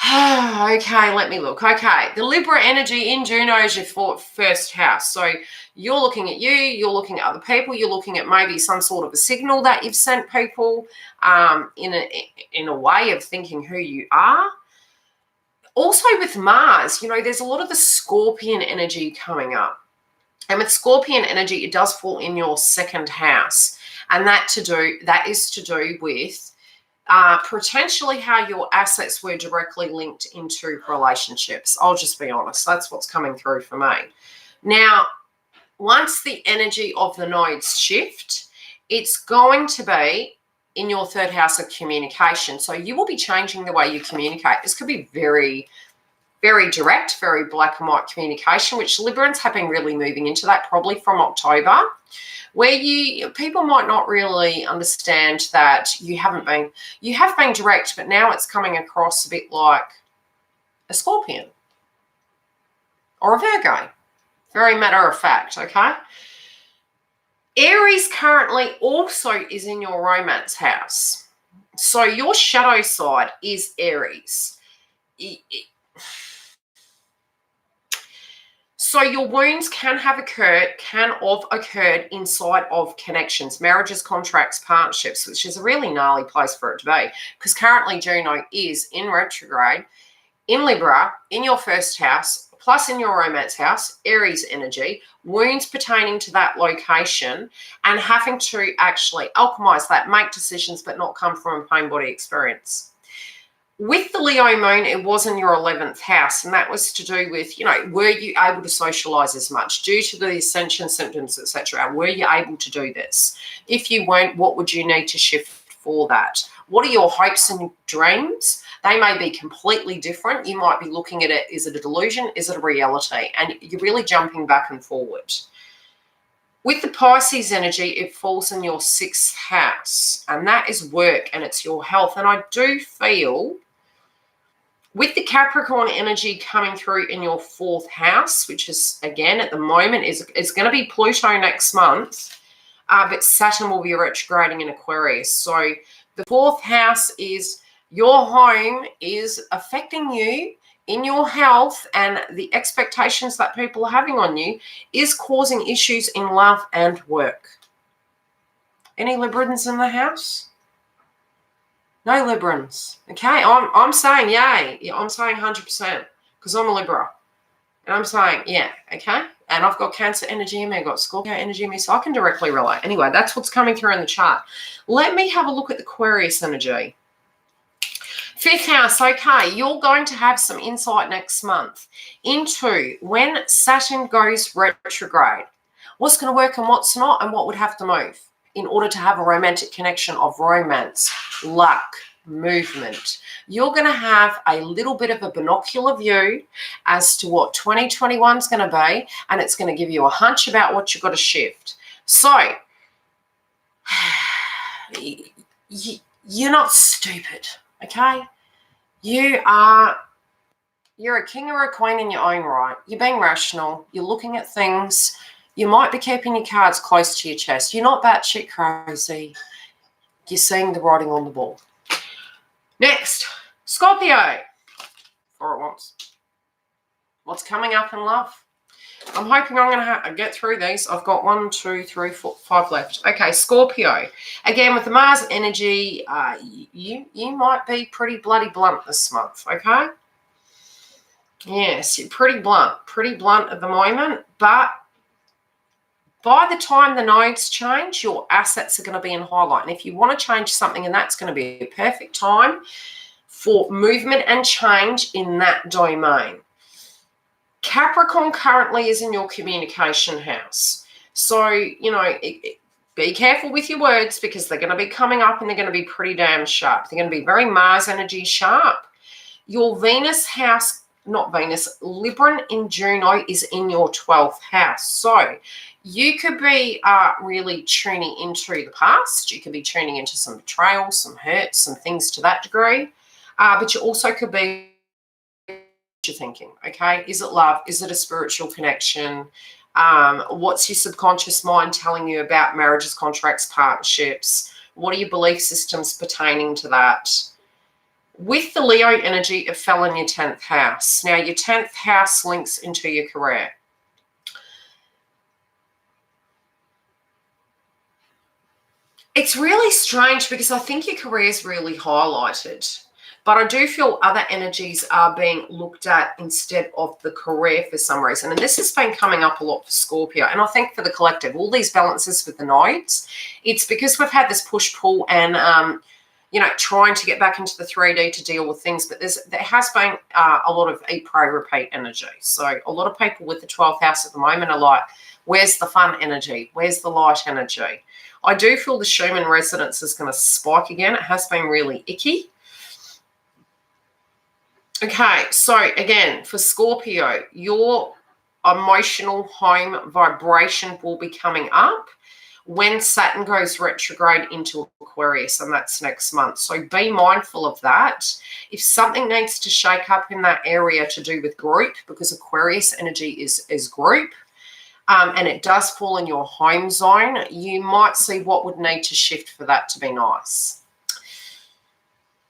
Okay, let me look. Okay, the Libra energy in Juno is your 1st house. So you're looking at you're looking at other people, you're looking at maybe some sort of a signal that you've sent people in a way of thinking who you are. Also with Mars, there's a lot of the Scorpion energy coming up. And with Scorpion energy, it does fall in your 2nd house. And that is to do with potentially how your assets were directly linked into relationships. I'll just be honest. That's what's coming through for me. Now, once the energy of the nodes shift, it's going to be in your 3rd house of communication. So you will be changing the way you communicate. This could be very, very direct, very black and white communication, which Librans have been really moving into that probably from October, where people might not really understand that you have been direct, but now it's coming across a bit like a Scorpion or a Virgo. Very matter of fact, okay? Aries currently also is in your romance house. So your shadow side is Aries. So your wounds can have occurred inside of connections, marriages, contracts, partnerships, which is a really gnarly place for it to be, because currently Juno is in retrograde in Libra, in your 1st house, plus in your romance house, Aries energy, wounds pertaining to that location, and having to actually alchemize that, make decisions, but not come from a pain body experience. With the Leo moon, it was in your 11th house, and that was to do with, were you able to socialize as much due to the Ascension symptoms, etc.? Were you able to do this? If you weren't, what would you need to shift for that? What are your hopes and dreams? They may be completely different. You might be looking at it, is it a delusion? Is it a reality? And you're really jumping back and forward. With the Pisces energy, it falls in your 6th house, and that is work and it's your health. And I do feel with the Capricorn energy coming through in your 4th house, which is, again, at the moment, is going to be Pluto next month, but Saturn will be retrograding in Aquarius. So the 4th house is Your home is affecting you in your health, and the expectations that people are having on you is causing issues in love and work. Any Librans in the house? No Librans. Okay, I'm saying yay. Yeah, I'm saying 100% because I'm a Libra. And I'm saying, yeah, okay. And I've got Cancer energy in me, I've got Scorpio energy in me, so I can directly relate. Anyway, that's what's coming through in the chart. Let me have a look at the Aquarius energy. 5th house, okay, you're going to have some insight next month into when Saturn goes retrograde. What's going to work and what's not, and what would have to move in order to have a romantic connection of romance, luck, movement. You're going to have a little bit of a binocular view as to what 2021 is going to be, and it's going to give you a hunch about what you've got to shift. So, you're not stupid, okay? You're a king or a queen in your own right. You're being rational. You're looking at things. You might be keeping your cards close to your chest. You're not batshit crazy. You're seeing the writing on the wall. Next, Scorpio. Or it wants. What's coming up in love? I'm hoping I'm going to get through these. I've got 1, 2, 3, 4, 5 left. Okay, Scorpio. Again, with the Mars energy, you might be pretty bloody blunt this month, okay? Yes, you're pretty blunt at the moment, but by the time the nodes change, your assets are going to be in highlight. And if you want to change something, and that's going to be a perfect time for movement and change in that domain. Capricorn currently is in your communication house. So, be careful with your words because they're going to be coming up and they're going to be pretty damn sharp. They're going to be very Mars energy sharp. Your Venus house, not Venus, Libran in Juno is in your 12th house. So, you could be really tuning into the past. You could be tuning into some betrayal, some hurt, some things to that degree. But you also could be thinking, okay? Is it love? Is it a spiritual connection? What's your subconscious mind telling you about marriages, contracts, partnerships? What are your belief systems pertaining to that? With the Leo energy, it fell in your 10th house. Now, your 10th house links into your career. It's really strange because I think your career is really highlighted, but I do feel other energies are being looked at instead of the career for some reason. And this has been coming up a lot for Scorpio. And I think for the collective, all these balances with the nodes, it's because we've had this push-pull and, trying to get back into the 3D to deal with things. But there has been a lot of eat, pray, repeat energy. So a lot of people with the 12th house at the moment are like, where's the fun energy? Where's the light energy? I do feel the Schumann resonance is going to spike again. It has been really icky. Okay, so again, for Scorpio, your emotional home vibration will be coming up when Saturn goes retrograde into Aquarius, and that's next month. So be mindful of that. If something needs to shake up in that area to do with group, because Aquarius energy is group, and it does fall in your home zone, you might see what would need to shift for that to be nice.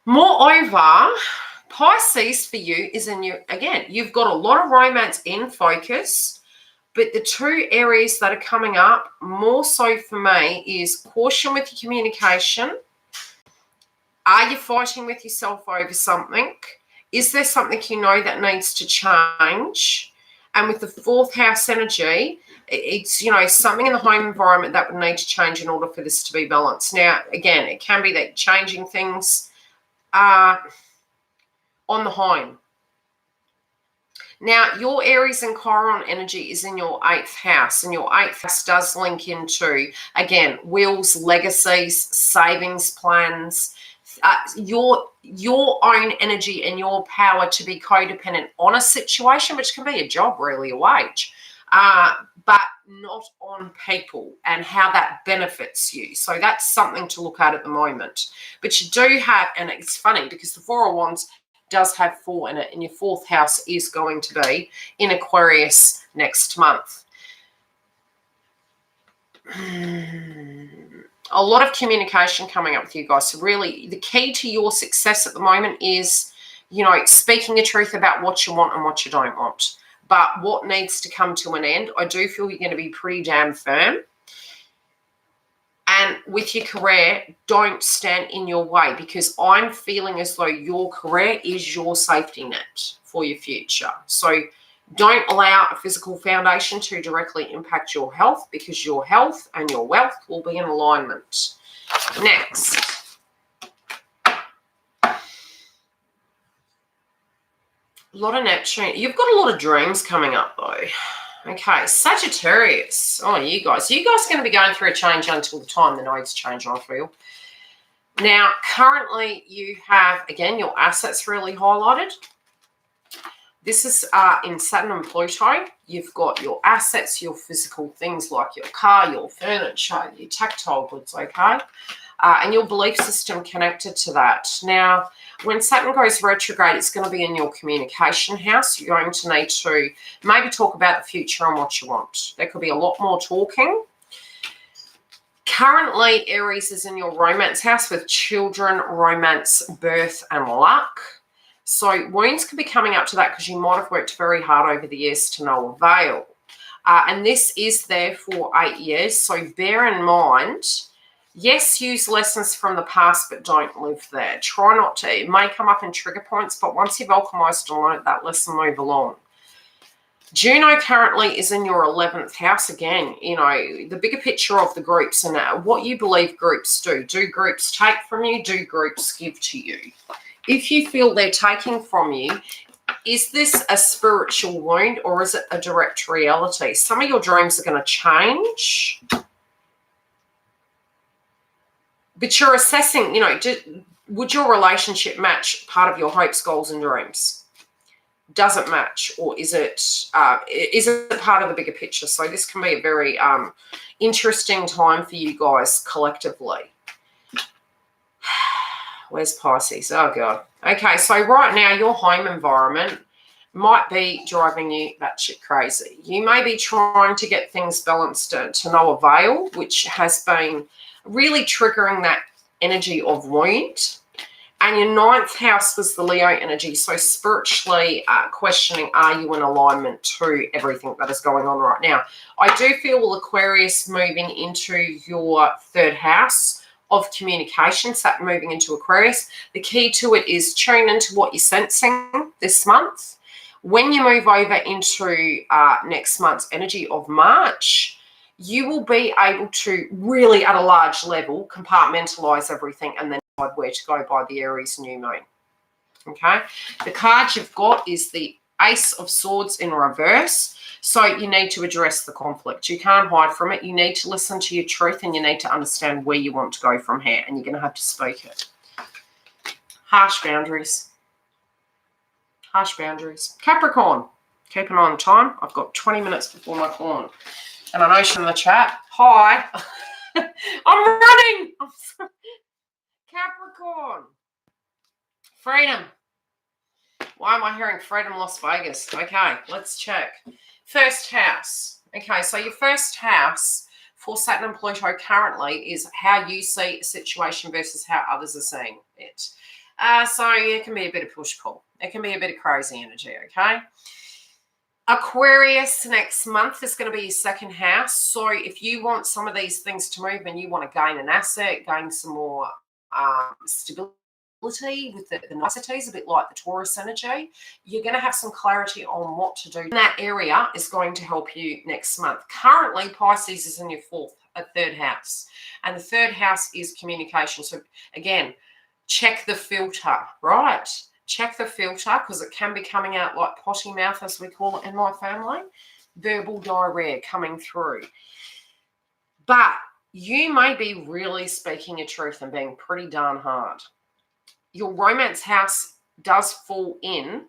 Moreover, Pisces for you is in your, again, you've got a lot of romance in focus, but the two areas that are coming up more so for me is caution with your communication. Are you fighting with yourself over something? Is there something you know that needs to change? And with the 4th house energy, it's, something in the home environment that would need to change in order for this to be balanced. Now, again, it can be that changing things on the home. Now, your Aries and Chiron energy is in your 8th house, and your 8th house does link into, again, wills, legacies, savings plans, your own energy and your power to be codependent on a situation, which can be a job, really, a wage, but not on people and how that benefits you. So that's something to look at the moment. But you do have, and it's funny because the 4 of Wands does have 4 in it, and your 4th house is going to be in Aquarius next month. A lot of communication coming up with you guys. So really, the key to your success at the moment is, you know, speaking the truth about what you want and what you don't want. But what needs to come to an end, I do feel you're going to be pretty damn firm. And with your career, don't stand in your way, because I'm feeling as though your career is your safety net for your future. So don't allow a physical foundation to directly impact your health, because your health and your wealth will be in alignment. Next. A lot of Neptune. You've got a lot of dreams coming up, though. Okay, Sagittarius. Oh, you guys are going to be going through a change until the time the nodes change, I feel. Now, currently, you have, again, your assets really highlighted. This is in Saturn and Pluto. You've got your assets, your physical things like your car, your furniture, your tactile goods, okay? And your belief system connected to that. Now, when Saturn goes retrograde, it's going to be in your communication house. You're going to need to maybe talk about the future and what you want. There could be a lot more talking. Currently, Aries is in your romance house with children, romance, birth, and luck. So wounds could be coming up to that because you might have worked very hard over the years to no avail. And this is there for 8 years. So bear in mind, yes, use lessons from the past, but don't live there. Try not to. It may come up in trigger points, but once you've alchemized and learned that lesson, move along. Juno currently is in your 11th house again. You know, the bigger picture of the groups and what you believe groups do. Do groups take from you? Do groups give to you? If you feel they're taking from you, is this a spiritual wound or is it a direct reality? Some of your dreams are going to change. But you're assessing, you know, would your relationship match part of your hopes, goals, and dreams? Does it match, or is it part of the bigger picture? So this can be a very interesting time for you guys collectively. Where's Pisces? Oh, God. Okay, so right now your home environment might be driving you batshit crazy. You may be trying to get things balanced to no avail, which has been really triggering that energy of wound. And your 9th house was the Leo energy. So spiritually questioning, are you in alignment to everything that is going on right now? I do feel Aquarius moving into your 3rd house of communication, Saturn moving into Aquarius. The key to it is tune into what you're sensing this month. When you move over into next month's energy of March, you will be able to really, at a large level, compartmentalize everything and then decide where to go by the Aries new moon. Okay? The card you've got is the Ace of Swords in reverse. So you need to address the conflict. You can't hide from it. You need to listen to your truth and you need to understand where you want to go from here. And you're going to have to speak it. Harsh boundaries. Harsh boundaries. Capricorn. Keep an eye on the time. I've got 20 minutes before my client. And I know she's in the chat. Hi. I'm running. I'm sorry. Capricorn. Freedom. Why am I hearing Freedom Las Vegas? Okay, let's check. 1st house. Okay, so your 1st house for Saturn and Pluto currently is how you see a situation versus how others are seeing it. So it can be a bit of push-pull. It can be a bit of crazy energy, okay? Aquarius next month is going to be your 2nd house. So if you want some of these things to move and you want to gain an asset, gain some more stability with the niceties, a bit like the Taurus energy, you're going to have some clarity on what to do. That area is going to help you next month. Currently, Pisces is in your 3rd house. And the 3rd house is communication. So again, check the filter, right? Check the filter because it can be coming out like potty mouth, as we call it in my family. Verbal diarrhea coming through. But you may be really speaking your truth and being pretty darn hard. Your romance house does fall in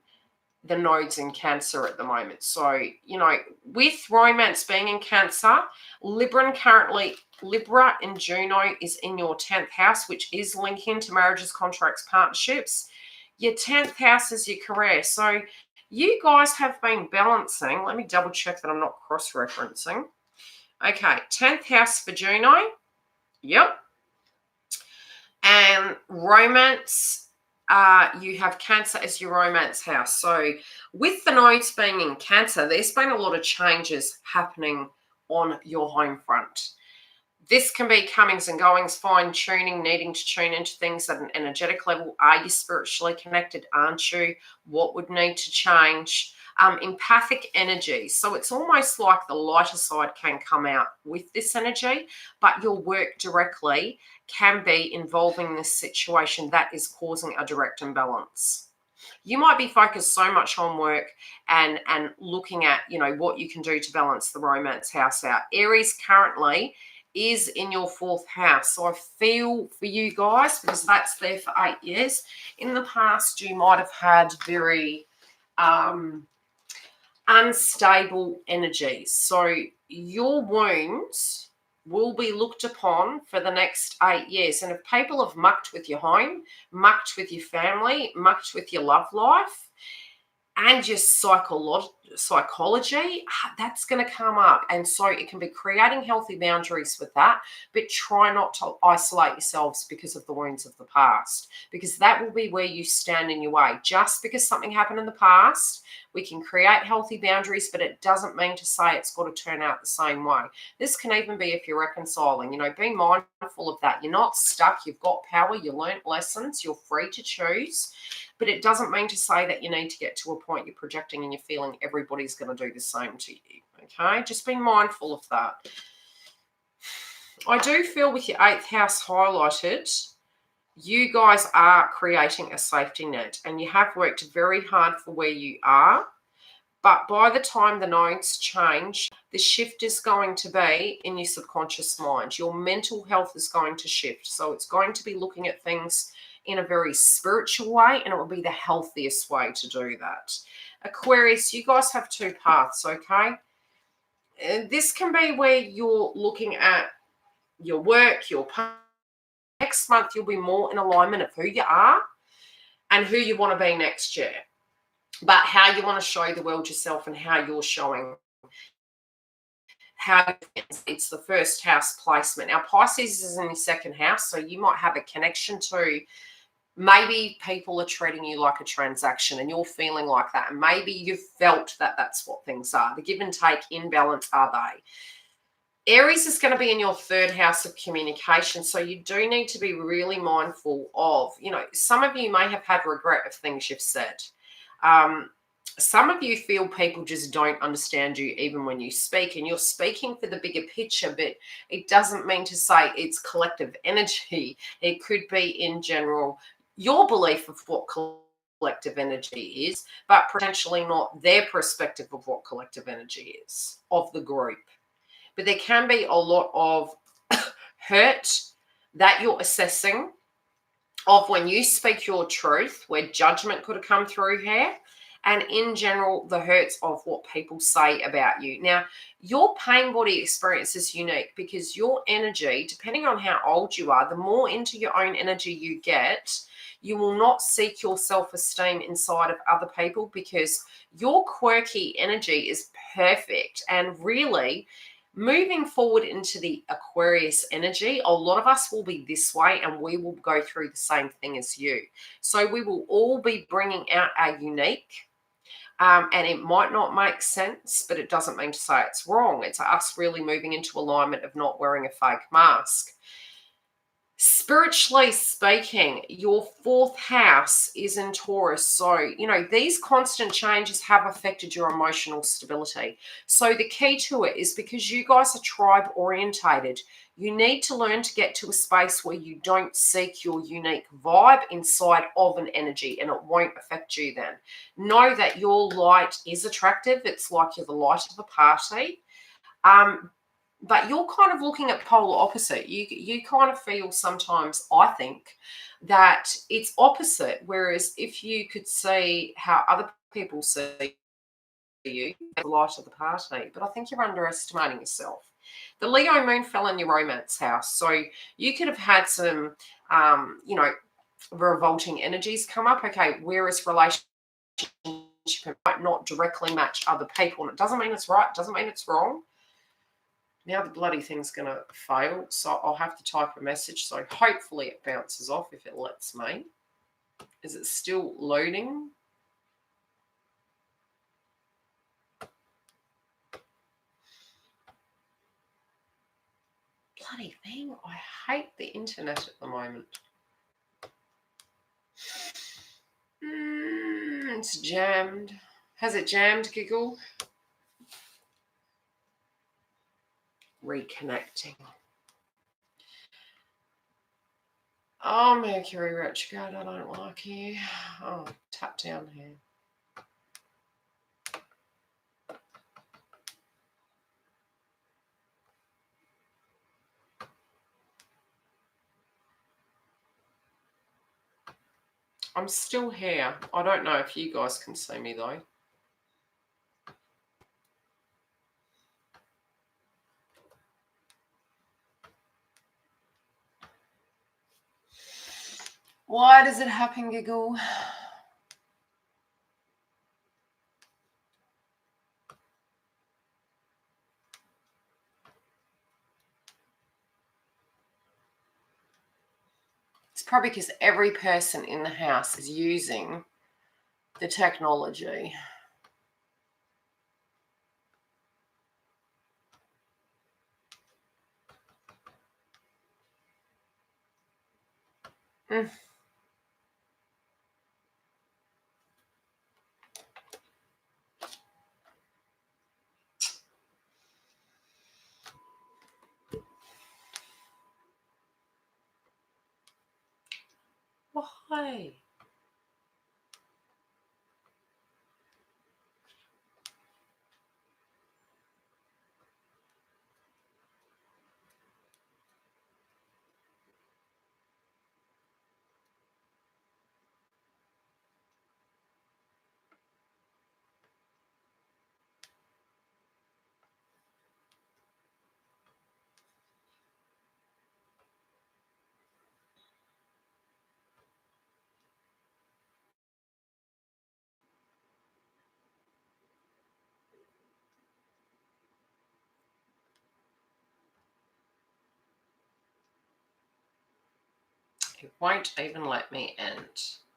the nodes in Cancer at the moment. So, you know, with romance being in Cancer, Libra in Juno is in your 10th house, which is linking to marriages, contracts, partnerships. Your 10th house is your career. So you guys have been balancing. Let me double check that I'm not cross-referencing. Okay, 10th house for Juno. Yep. And romance, you have Cancer as your romance house. So with the nodes being in Cancer, there's been a lot of changes happening on your home front. This can be comings and goings, fine tuning, needing to tune into things at an energetic level. Are you spiritually connected? Aren't you? What would need to change? Empathic energy. So it's almost like the lighter side can come out with this energy, but your work directly can be involving this situation that is causing a direct imbalance. You might be focused so much on work and looking at, you know, what you can do to balance the romance house out. Aries currently is in your 4th house. So I feel for you guys, because that's there for 8 years. In the past, you might have had very unstable energies. So your wounds will be looked upon for the next 8 years. And if people have mucked with your home, mucked with your family, mucked with your love life, and your psychology, that's going to come up. And so it can be creating healthy boundaries with that, but try not to isolate yourselves because of the wounds of the past, because that will be where you stand in your way. Just because something happened in the past, we can create healthy boundaries, but it doesn't mean to say it's got to turn out the same way. This can even be if you're reconciling, you know, be mindful of that. You're not stuck. You've got power. You learnt lessons. You're free to choose. But it doesn't mean to say that you need to get to a point you're projecting and you're feeling everybody's going to do the same to you, okay? Just be mindful of that. I do feel with your 8th house highlighted, you guys are creating a safety net, and you have worked very hard for where you are. But by the time the nodes change, the shift is going to be in your subconscious mind. Your mental health is going to shift. So it's going to be looking at things in a very spiritual way, and it will be the healthiest way to do that. Aquarius, you guys have 2 paths, okay? This can be where you're looking at your work, your path. Next month, you'll be more in alignment of who you are and who you want to be next year. But how you want to show the world yourself and how you're showing how it's the 1st house placement. Now, Pisces is in your 2nd house, so you might have a connection to maybe people are treating you like a transaction and you're feeling like that. And maybe you've felt that that's what things are. The give and take in balance, are they? Aries is going to be in your 3rd house of communication. So you do need to be really mindful of, you know, some of you may have had regret of things you've said. Some of you feel people just don't understand you even when you speak, and you're speaking for the bigger picture, but it doesn't mean to say it's collective energy. It could be in general your belief of what collective energy is, but potentially not their perspective of what collective energy is of the group. But there can be a lot of hurt that you're assessing of when you speak your truth, where judgment could have come through here, and in general, the hurts of what people say about you. Now, your pain body experience is unique because your energy, depending on how old you are, the more into your own energy you get, you will not seek your self-esteem inside of other people, because your quirky energy is perfect. And really, moving forward into the Aquarius energy, a lot of us will be this way, and we will go through the same thing as you. So we will all be bringing out our unique, and it might not make sense, but it doesn't mean to say it's wrong. It's us really moving into alignment of not wearing a fake mask. Spiritually speaking, your 4th house is in Taurus. So, you know, these constant changes have affected your emotional stability. So the key to it is, because you guys are tribe orientated, you need to learn to get to a space where you don't seek your unique vibe inside of an energy, and it won't affect you then. Know that your light is attractive. It's like you're the light of the party. But you're kind of looking at polar opposite. You kind of feel sometimes, I think, that it's opposite. Whereas if you could see how other people see you, the light of the party. But I think you're underestimating yourself. The Leo moon fell in your romance house. So you could have had some, you know, revolting energies come up. Okay, whereas relationship might not directly match other people. And it doesn't mean it's right. It doesn't mean it's wrong. Now the bloody thing's going to fail, so I'll have to type a message. So hopefully it bounces off if it lets me. Is it still loading? Bloody thing. I hate the internet at the moment. It's jammed. Has it jammed, Giggle? Reconnecting. Oh, Mercury retrograde, I don't like you. Oh, tap down here. I'm still here. I don't know if you guys can see me though. Why does it happen, Giggle? It's probably because every person in the house is using the technology. Why? It won't even let me end.